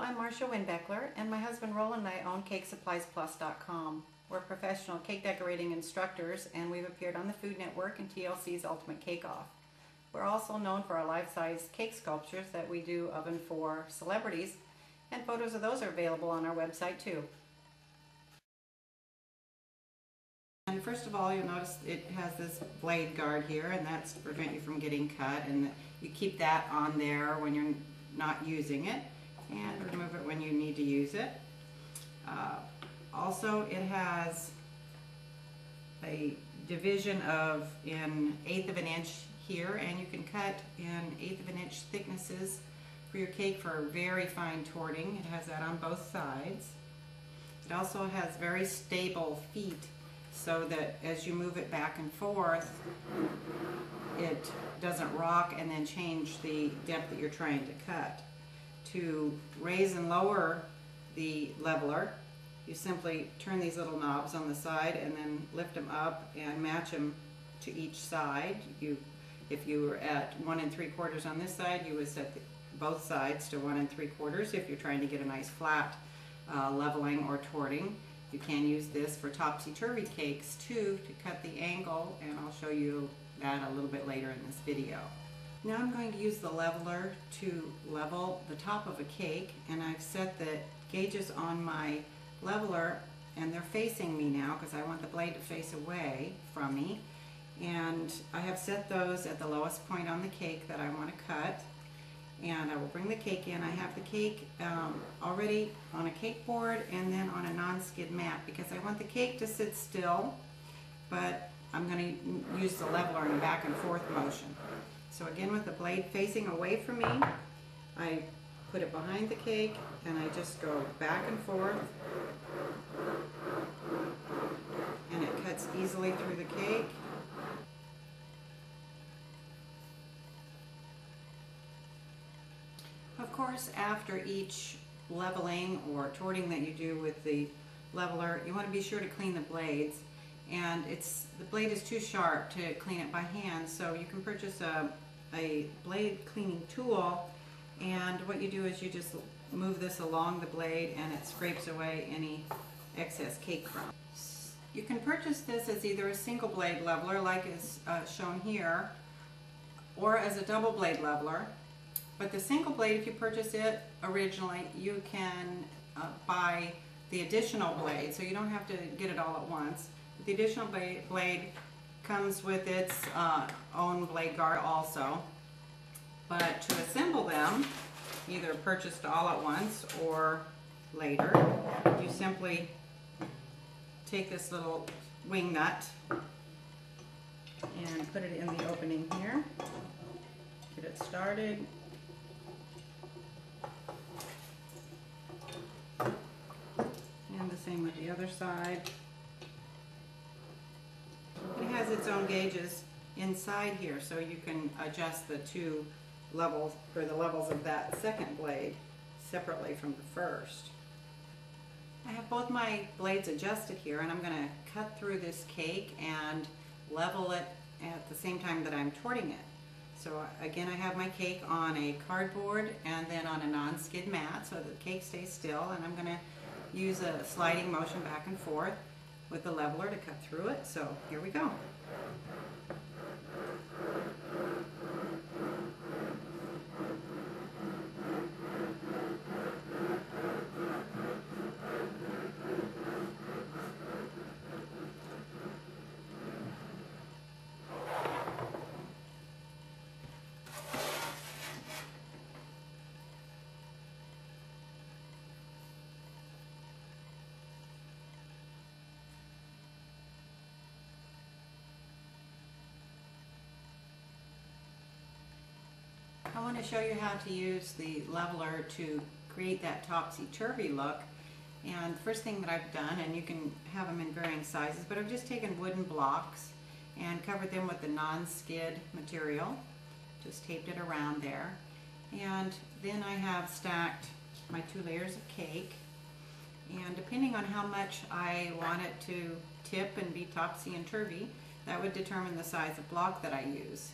I'm Marcia Winbeckler, and my husband Roland and I own CakeSuppliesPlus.com. We're professional cake decorating instructors, and we've appeared on the Food Network and TLC's Ultimate Cake Off. We're also known for our life-size cake sculptures that we do of and for celebrities, and photos of those are available on our website too. And first of all, you'll notice it has this blade guard here, and that's to prevent you from getting cut, and you keep that on there when you're not using it, and remove it when you need to use it. Also, it has a division of in 1/8 of an inch here, and you can cut in 1/8 of an inch thicknesses for your cake for very fine torting. It has that on both sides. It also has very stable feet, so that as you move it back and forth, it doesn't rock and then change the depth that you're trying to cut. To raise and lower the leveler, you simply turn these little knobs on the side and then lift them up and match them to each side. If you were at 1 3/4 on this side, you would set both sides to 1 3/4 if you're trying to get a nice flat leveling or torting. You can use this for Topsy Turvy cakes too, to cut the angle, and I'll show you that a little bit later in this video. Now I'm going to use the leveler to level the top of a cake, and I've set the gauges on my leveler, and they're facing me now because I want the blade to face away from me, and I have set those at the lowest point on the cake that I want to cut. And I will bring the cake in. I have the cake already on a cake board and then on a non-skid mat because I want the cake to sit still, but I'm going to use the leveler in a back and forth motion. So again, with the blade facing away from me, I put it behind the cake and I just go back and forth, and it cuts easily through the cake. Of course, after each leveling or torting that you do with the leveler, you want to be sure to clean the blades, and the blade is too sharp to clean it by hand, so you can purchase a blade cleaning tool, and what you do is you just move this along the blade and it scrapes away any excess cake crumbs. You can purchase this as either a single blade leveler like is shown here, or as a double blade leveler. But the single blade, if you purchase it originally, you can buy the additional blade, so you don't have to get it all at once. The additional blade comes with its own blade guard also. But to assemble them, either purchased all at once or later, you simply take this little wing nut and put it in the opening here. Get it started. And the same with the other side. It has its own gauges inside here, so you can adjust the two levels, or the levels of that second blade separately from the first. I have both my blades adjusted here, and I'm going to cut through this cake and level it at the same time that I'm torting it. So again, I have my cake on a cardboard and then on a non-skid mat so that the cake stays still, and I'm going to use a sliding motion back and forth with the leveler to cut through it. So here we go. I want to show you how to use the leveler to create that topsy-turvy look. And the first thing that I've done, and you can have them in varying sizes, but I've just taken wooden blocks and covered them with the non-skid material. Just taped it around there. And then I have stacked my 2 layers of cake. And depending on how much I want it to tip and be topsy and turvy, that would determine the size of block that I use.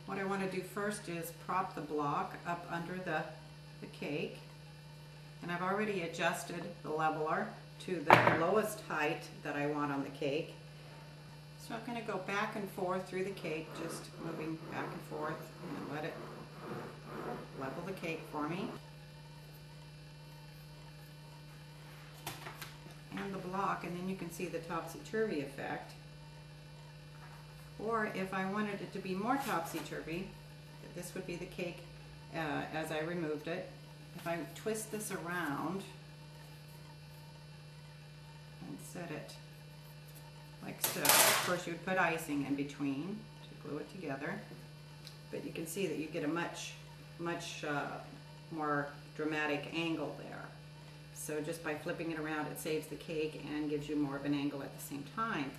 What I want to do first is prop the block up under the cake, And I've already adjusted the leveler to the lowest height that I want on the cake. So I'm going to go back and forth through the cake, just moving back and forth, and let it level the cake for me. And the block, and then you can see the topsy-turvy effect. Or if I wanted it to be more topsy-turvy, this would be the cake as I removed it. If I twist this around and set it like so, of course you would put icing in between to glue it together, but you can see that you get a much more dramatic angle there. So just by flipping it around, it saves the cake and gives you more of an angle at the same time.